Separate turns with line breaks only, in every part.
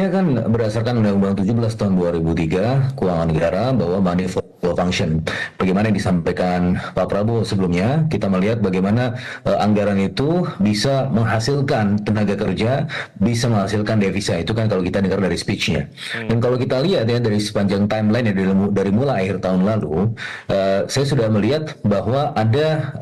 Ya kan berdasarkan Undang-Undang 17 tahun 2003 Keuangan Negara bahwa money for function. Bagaimana yang disampaikan Pak Prabowo sebelumnya, kita melihat bagaimana anggaran itu bisa menghasilkan tenaga kerja, bisa menghasilkan devisa. Itu kan kalau kita dengar dari speech-nya. Dan kalau kita lihat ya dari sepanjang timeline ya dari mulai akhir tahun lalu, saya sudah melihat bahwa ada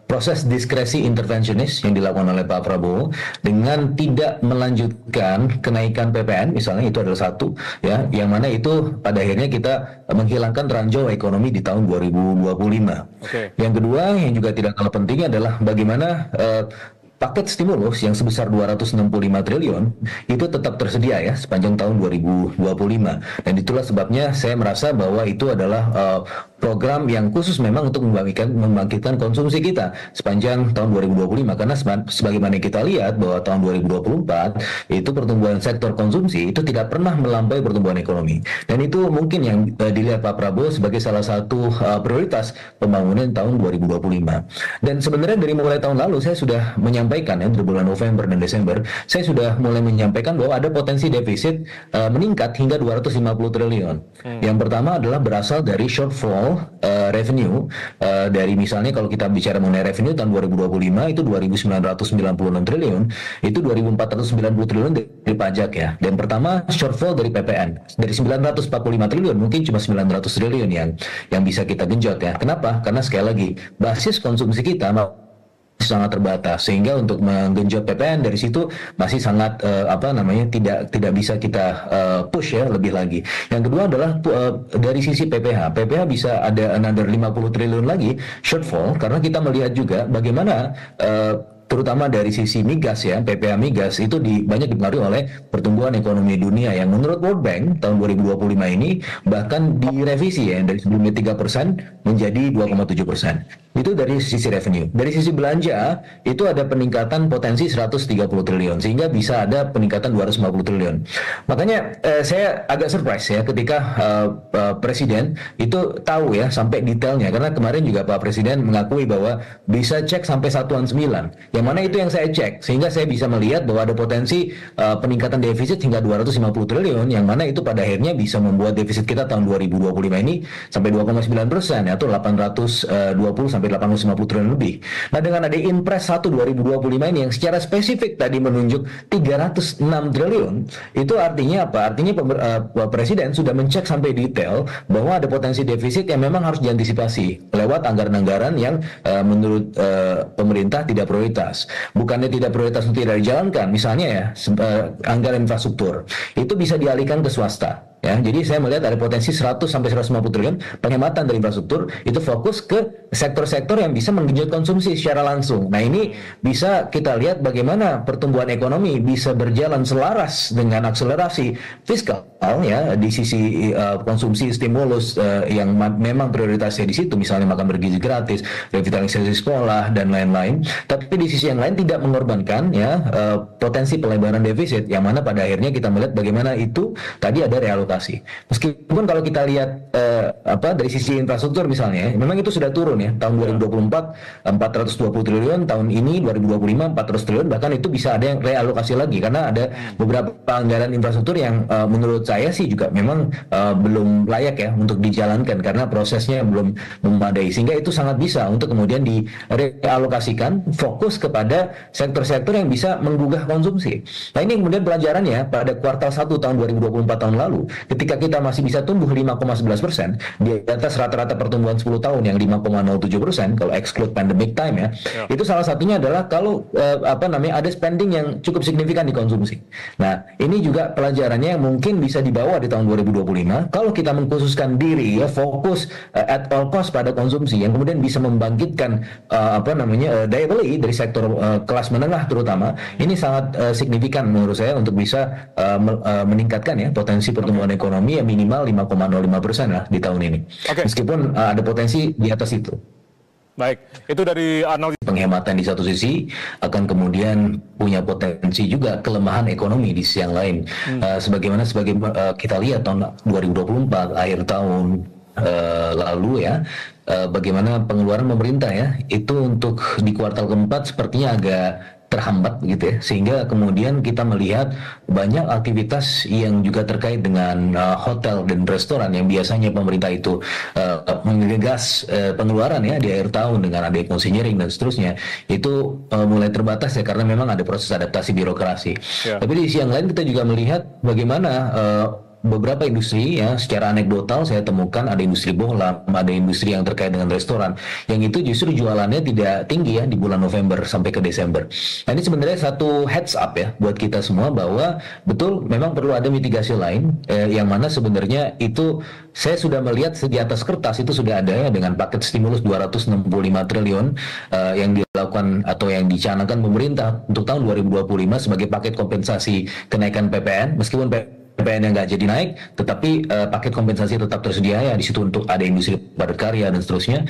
proses diskresi intervensionis yang dilakukan oleh Pak Prabowo dengan tidak melanjutkan kenaikan PPN misalnya, itu adalah satu ya, yang mana itu pada akhirnya kita menghilangkan ranjau ekonomi di tahun 2025.
Oke.
Yang kedua yang juga tidak kalah penting adalah bagaimana paket stimulus yang sebesar 265 triliun itu tetap tersedia ya sepanjang tahun 2025, dan itulah sebabnya saya merasa bahwa itu adalah program yang khusus memang untuk membangkitkan konsumsi kita sepanjang tahun 2025, karena sebagaimana kita lihat bahwa tahun 2024 itu pertumbuhan sektor konsumsi itu tidak pernah melampaui pertumbuhan ekonomi, dan itu mungkin yang dilihat Pak Prabowo sebagai salah satu prioritas pembangunan tahun 2025. Dan sebenarnya dari mulai tahun lalu saya sudah menyampaikan ya, di bulan November dan Desember saya sudah mulai menyampaikan bahwa ada potensi defisit meningkat hingga 250 triliun. Yang pertama adalah berasal dari shortfall revenue dari misalnya kalau kita bicara mengenai revenue tahun 2025 itu 2.996 triliun, itu 2.490 triliun dari pajak ya. Dan pertama shortfall dari PPN dari 945 triliun mungkin cuma 900 triliun yang bisa kita genjot ya. Kenapa? Karena sekali lagi basis konsumsi kita sangat terbatas, sehingga untuk menggenjot PPN dari situ masih sangat tidak bisa kita push ya lebih lagi. Yang kedua adalah dari sisi PPH bisa ada another 50 triliun lagi shortfall, karena kita melihat juga bagaimana terutama dari sisi migas ya, PPH migas itu banyak dipengaruhi oleh pertumbuhan ekonomi dunia yang menurut World Bank tahun 2025 ini bahkan direvisi ya, dari sebelumnya 3% menjadi 2,7%. Itu dari sisi revenue. Dari sisi belanja itu ada peningkatan potensi 130 triliun sehingga bisa ada peningkatan 250 triliun. Makanya saya agak surprise ya ketika Presiden itu tahu ya sampai detailnya, karena kemarin juga Pak Presiden mengakui bahwa bisa cek sampai satuan 9. Yang mana itu yang saya cek, sehingga saya bisa melihat bahwa ada potensi peningkatan defisit hingga 250 triliun, yang mana itu pada akhirnya bisa membuat defisit kita tahun 2025 ini sampai 2,9% atau 820 sampai 850 triliun lebih. Nah, dengan ada Inpres 1 2025 ini yang secara spesifik tadi menunjuk 306 triliun, itu artinya apa? Artinya Presiden sudah mencek sampai detail bahwa ada potensi defisit yang memang harus diantisipasi lewat anggaran-anggaran yang menurut pemerintah tidak prioritas. Bukannya tidak prioritas untuk tidak dijalankan, misalnya ya anggaran infrastruktur itu bisa dialihkan ke swasta. Ya, jadi saya melihat ada potensi 100 sampai 150 triliun penghematan dari infrastruktur itu fokus ke sektor-sektor yang bisa menggenjot konsumsi secara langsung. Nah, ini bisa kita lihat bagaimana pertumbuhan ekonomi bisa berjalan selaras dengan akselerasi fiskal ya di sisi konsumsi stimulus yang memang prioritasnya di situ, misalnya makan bergizi gratis, revitalisasi sekolah dan lain-lain. Tapi di sisi yang lain tidak mengorbankan ya potensi pelebaran defisit, yang mana pada akhirnya kita melihat bagaimana itu tadi ada realokasi. Meskipun kalau kita lihat dari sisi infrastruktur misalnya, memang itu sudah turun ya. Tahun 2024 420 triliun, tahun ini 2025 400 triliun, bahkan itu bisa ada yang realokasi lagi karena ada beberapa anggaran infrastruktur yang menurut saya sih juga memang belum layak ya untuk dijalankan karena prosesnya belum memadai, sehingga itu sangat bisa untuk kemudian direalokasikan fokus kepada sektor-sektor yang bisa menggugah konsumsi. Nah, ini kemudian pelajarannya pada kuartal 1 tahun 2024 tahun lalu, ketika kita masih bisa tumbuh 5,11% di atas rata-rata pertumbuhan 10 tahun yang 5,07% kalau exclude pandemic time ya. Itu salah satunya adalah kalau ada spending yang cukup signifikan di konsumsi. Nah, ini juga pelajarannya yang mungkin bisa dibawa di tahun 2025 kalau kita mengkhususkan diri ya, fokus at all cost pada konsumsi yang kemudian bisa membangkitkan daya beli dari sektor kelas menengah terutama. Ini sangat signifikan menurut saya untuk bisa meningkatkan ya potensi pertumbuhan ekonomi yang minimal 5,05% lah di tahun ini. Meskipun ada potensi di atas itu.
Baik, itu dari analisis
penghematan di satu sisi akan kemudian punya potensi juga kelemahan ekonomi di sisi yang lain. Sebagaimana kita lihat tahun 2024 akhir tahun lalu ya, bagaimana pengeluaran pemerintah ya itu untuk di kuartal keempat sepertinya agak terhambat gitu ya, sehingga kemudian kita melihat banyak aktivitas yang juga terkait dengan hotel dan restoran yang biasanya pemerintah itu menggagas pengeluaran ya di akhir tahun dengan ada konsinyering dan seterusnya, itu mulai terbatas ya karena memang ada proses adaptasi birokrasi. Tapi di sisi yang lain kita juga melihat bagaimana beberapa industri ya secara anekdotal saya temukan ada industri bohlam, ada industri yang terkait dengan restoran yang itu justru jualannya tidak tinggi ya di bulan November sampai ke Desember. Nah ini sebenarnya satu heads up ya buat kita semua bahwa betul memang perlu ada mitigasi lain yang mana sebenarnya itu saya sudah melihat di atas kertas itu sudah ada ya dengan paket stimulus 265 triliun yang dilakukan atau yang dicanangkan pemerintah untuk tahun 2025 sebagai paket kompensasi kenaikan PPN meskipun PPN yang nggak jadi naik, tetapi paket kompensasi tetap tersedia ya di situ untuk ada industri padat karya dan seterusnya.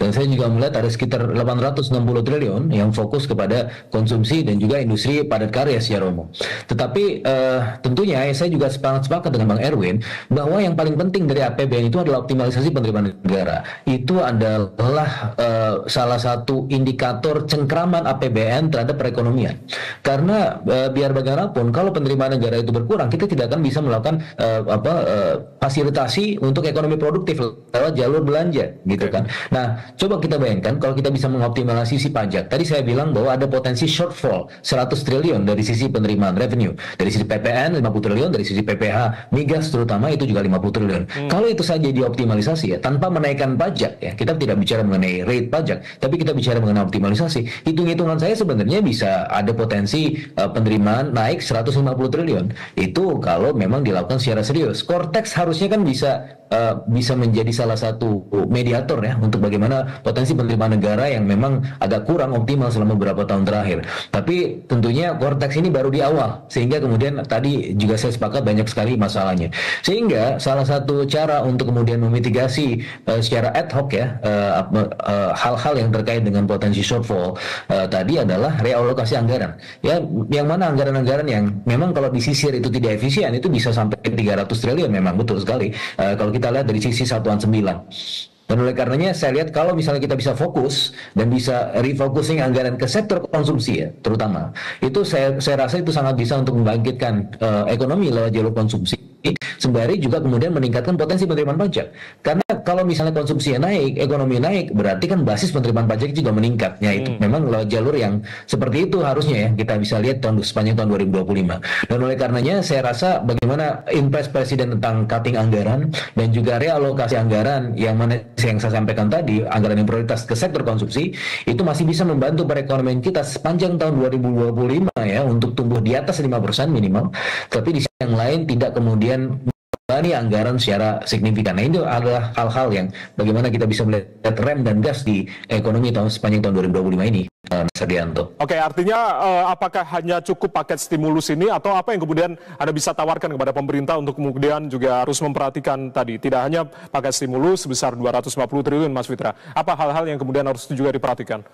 Dan saya juga melihat ada sekitar 860 triliun yang fokus kepada konsumsi dan juga industri padat karya secara umum. Tetapi tentunya saya juga sepakat dengan Bang Erwin bahwa yang paling penting dari APBN itu adalah optimalisasi penerimaan negara. Itu adalah salah satu indikator cengkraman APBN terhadap perekonomian. Karena biar bagaimanapun kalau penerimaan negara itu berkurang, kita tidak akan bisa melakukan fasilitasi untuk ekonomi produktif lewat jalur belanja gitu kan. Nah, coba kita bayangkan kalau kita bisa mengoptimalisasi sisi pajak. Tadi saya bilang bahwa ada potensi shortfall 100 triliun dari sisi penerimaan revenue, dari sisi PPN 50 triliun, dari sisi PPH migas terutama itu juga 50 triliun. Kalau itu saja dioptimalisasi ya tanpa menaikkan pajak ya, kita tidak bicara mengenai rate pajak, tapi kita bicara mengenai optimalisasi. Hitung-hitungan saya sebenarnya bisa ada potensi penerimaan naik 150 triliun. Itu kalau memang dilakukan secara serius. Cortex harusnya kan bisa menjadi salah satu mediator ya untuk bagaimana potensi penerimaan negara yang memang agak kurang optimal selama beberapa tahun terakhir. Tapi tentunya Cortex ini baru di awal, sehingga kemudian tadi juga saya sepakat banyak sekali masalahnya. Sehingga salah satu cara untuk kemudian memitigasi secara ad hoc ya hal-hal yang terkait dengan potensi shortfall tadi adalah realokasi anggaran. Ya, yang mana anggaran-anggaran yang memang kalau disisir itu tidak efisien itu bisa sampai 300 triliun memang betul sekali kalau kita lihat dari sisi satuan 9. Dan oleh karenanya saya lihat kalau misalnya kita bisa fokus dan bisa refocusing anggaran ke sektor konsumsi ya terutama itu saya rasa itu sangat bisa untuk membangkitkan ekonomi lewat jalur konsumsi sembari juga kemudian meningkatkan potensi penerimaan pajak. Karena kalau misalnya konsumsinya naik, ekonomi naik, berarti kan basis penerimaan pajak juga meningkat. Ya itu memang lewat jalur yang seperti itu harusnya ya kita bisa lihat sepanjang tahun 2025. Dan oleh karenanya saya rasa bagaimana impres Presiden tentang cutting anggaran dan juga realokasi anggaran yang mana yang saya sampaikan tadi, anggaran yang prioritas ke sektor konsumsi itu masih bisa membantu perekonomian kita sepanjang tahun 2025 ya untuk tumbuh di atas 5% minimal. Tapi di sisi yang lain tidak kemudian membebani anggaran secara signifikan. Nah, itu adalah hal-hal yang bagaimana kita bisa melihat rem dan gas di ekonomi sepanjang tahun 2025 ini, Mas Ardianto.
Oke, artinya apakah hanya cukup paket stimulus ini atau apa yang kemudian Anda bisa tawarkan kepada pemerintah untuk kemudian juga harus memperhatikan tadi, tidak hanya paket stimulus sebesar 250 triliun, Mas Fitra. Apa hal-hal yang kemudian harus juga diperhatikan?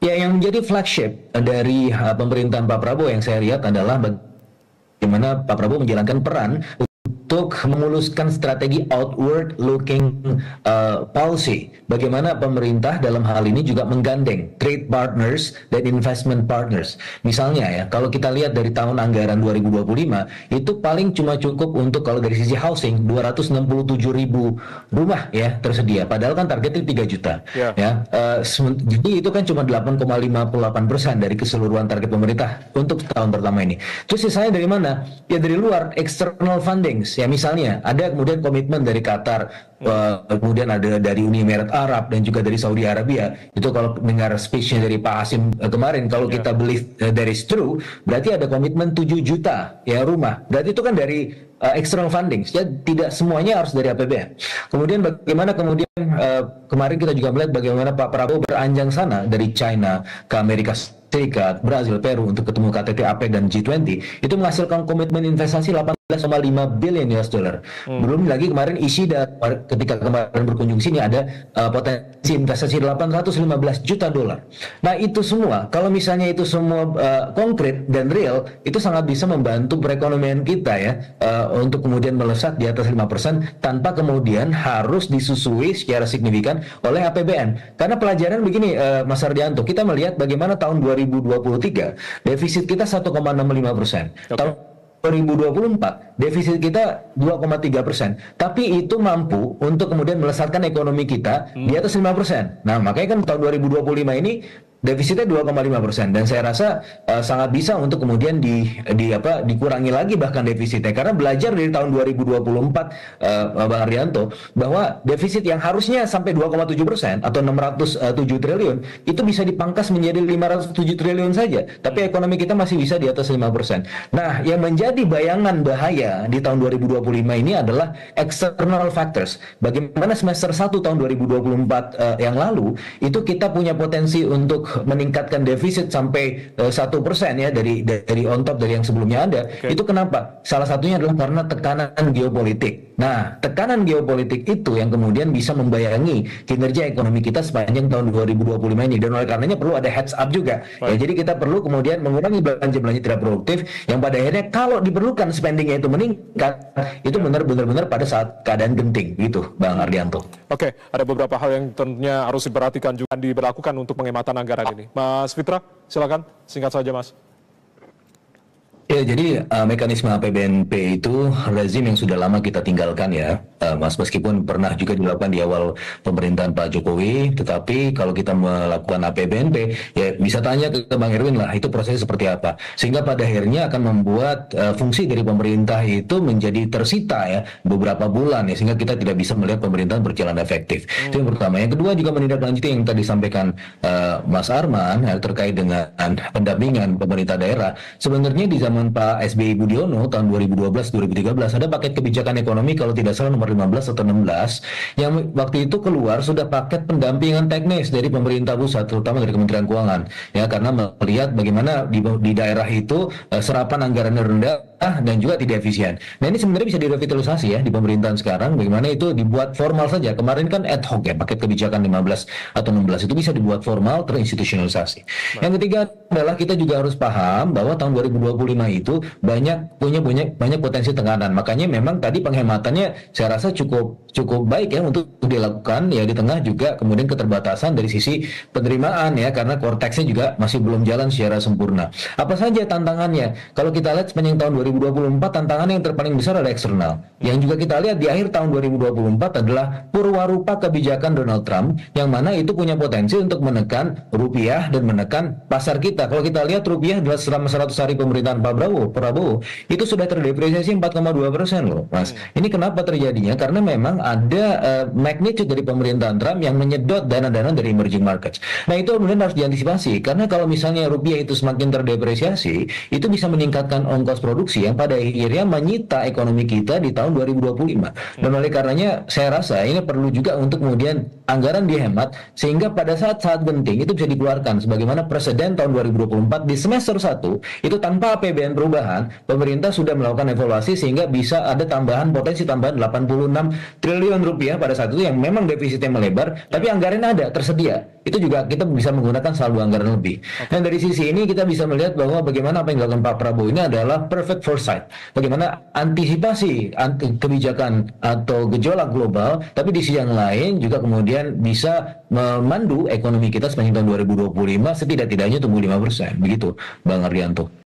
Ya, yang menjadi flagship dari pemerintahan Pak Prabowo yang saya lihat adalah bagaimana Pak Prabowo menjalankan peran untuk memuluskan strategi outward looking policy. Bagaimana pemerintah dalam hal ini juga menggandeng trade partners dan investment partners. Misalnya ya, kalau kita lihat dari tahun anggaran 2025, itu paling cuma cukup untuk kalau dari sisi housing 267.000 rumah ya tersedia. Padahal kan targetnya 3 juta. Ya, jadi itu kan cuma 8,58% dari keseluruhan target pemerintah untuk tahun pertama ini. Terus sisanya dari mana? Ya dari luar, external funding. Ya misalnya ada kemudian komitmen dari Qatar, kemudian ada dari Uni Emirat Arab dan juga dari Saudi Arabia. Itu kalau dengar speech-nya dari Pak Hasim kemarin, kalau kita believe that is true, berarti ada komitmen 7 juta ya rumah. Berarti itu kan dari external funding. Ya tidak semuanya harus dari APBN. Kemudian bagaimana kemarin kita juga melihat bagaimana Pak Prabowo beranjang sana dari China ke Amerika Serikat, Brazil, Peru untuk ketemu KTT, APEC dan G20. Itu menghasilkan komitmen investasi 15,5 billion US dollar. Belum lagi kemarin Ishida ketika kemarin berkunjung sini ada potensi investasi 815 juta dolar. Nah itu semua, kalau misalnya itu semua konkret dan real, itu sangat bisa membantu perekonomian kita ya, untuk kemudian melesat di atas 5% tanpa kemudian harus disusui secara signifikan oleh APBN. Karena pelajaran begini, Mas Ardianto, kita melihat bagaimana tahun 2023 defisit kita 1,65%. Tahun 2024 defisit kita 2,3%, tapi itu mampu untuk kemudian melesatkan ekonomi kita di atas 5%. Nah, makanya kan tahun 2025 ini defisitnya 2,5%, dan saya rasa sangat bisa untuk kemudian dikurangi lagi bahkan defisitnya, karena belajar dari tahun 2024, Bang Arianto, bahwa defisit yang harusnya sampai 2,7% atau 607 triliun itu bisa dipangkas menjadi 507 triliun saja, tapi ekonomi kita masih bisa di atas 5%. Nah, yang menjadi bayangan bahaya di tahun 2025 ini adalah external factors. Bagaimana semester 1 tahun 2024 yang lalu itu kita punya potensi untuk meningkatkan defisit sampai 1% ya, dari on top dari yang sebelumnya ada. Itu kenapa? Salah satunya adalah karena tekanan geopolitik. Nah, tekanan geopolitik itu yang kemudian bisa membayangi kinerja ekonomi kita sepanjang tahun 2025 ini, dan oleh karenanya perlu ada heads up juga. Ya, jadi kita perlu kemudian mengurangi belanja tidak produktif yang pada akhirnya kalau diperlukan spendingnya itu meningkat, itu benar-benar pada saat keadaan genting gitu, Bang Ardianto.
Oke, ada beberapa hal yang tentunya harus diperhatikan juga diberlakukan untuk penghematan anggaran ini. Mas Fitra, silakan singkat saja, Mas.
Ya, jadi mekanisme APBNP itu rezim yang sudah lama kita tinggalkan ya, Mas, meskipun pernah juga dilakukan di awal pemerintahan Pak Jokowi, tetapi kalau kita melakukan APBNP, ya bisa tanya ke Bang Erwin lah, itu prosesnya seperti apa. Sehingga pada akhirnya akan membuat fungsi dari pemerintah itu menjadi tersita ya, beberapa bulan ya, sehingga kita tidak bisa melihat pemerintahan berjalan efektif. Itu yang pertama. Yang kedua juga menindaklanjuti yang tadi disampaikan Mas Arman ya, terkait dengan pendampingan pemerintah daerah. Sebenarnya di zaman Pak SBY Budiono tahun 2012-2013 ada paket kebijakan ekonomi kalau tidak salah nomor 15 atau 16 yang waktu itu keluar sudah paket pendampingan teknis dari pemerintah pusat, terutama dari Kementerian Keuangan ya, karena melihat bagaimana di daerah itu serapan anggarannya rendah dan juga tidak efisien. Nah, ini sebenarnya bisa direvitalisasi ya di pemerintahan sekarang, bagaimana itu dibuat formal saja. Kemarin kan ad hoc ya, paket kebijakan 15 atau 16 itu bisa dibuat formal, terinstitusionalisasi. Yang ketiga adalah kita juga harus paham bahwa tahun 2025 itu banyak potensi tekanan. Makanya memang tadi penghematannya saya rasa cukup baik ya untuk dilakukan ya, di tengah juga kemudian keterbatasan dari sisi penerimaan ya, karena korteksnya juga masih belum jalan secara sempurna. Apa saja tantangannya? Kalau kita lihat sepanjang tahun 2024, tantangan yang terpaling besar adalah eksternal. Yang juga kita lihat di akhir tahun 2024 adalah purwarupa kebijakan Donald Trump, yang mana itu punya potensi untuk menekan rupiah dan menekan pasar kita. Kalau kita lihat rupiah selama 100 hari pemerintahan Pak Prabowo itu sudah terdepresiasi 4,2% loh, Mas. Ini kenapa terjadinya? Karena memang ada magnitude dari pemerintahan Trump yang menyedot dana-dana dari emerging markets. Nah, itu kemudian harus diantisipasi, karena kalau misalnya rupiah itu semakin terdepresiasi, itu bisa meningkatkan ongkos produksi yang pada akhirnya menyita ekonomi kita di tahun 2025. Dan oleh karenanya saya rasa ini perlu juga untuk kemudian anggaran dihemat, sehingga pada saat-saat genting itu bisa dikeluarkan, sebagaimana presiden tahun 2024 di semester 1 itu tanpa APBN perubahan, pemerintah sudah melakukan evaluasi sehingga bisa ada potensi tambahan 86 triliun rupiah pada saat itu, yang memang defisitnya melebar, tapi anggarannya ada, tersedia. Itu juga kita bisa menggunakan saldo anggaran lebih. Dan dari sisi ini kita bisa melihat bahwa bagaimana apa yang dilakukan Pak Prabowo ini adalah perfect foresight. Bagaimana antisipasi kebijakan atau gejolak global, tapi di sisi yang lain juga kemudian bisa memandu ekonomi kita sepanjang tahun 2025 setidak-tidaknya tumbuh 5%. Begitu, Bang Ardianto.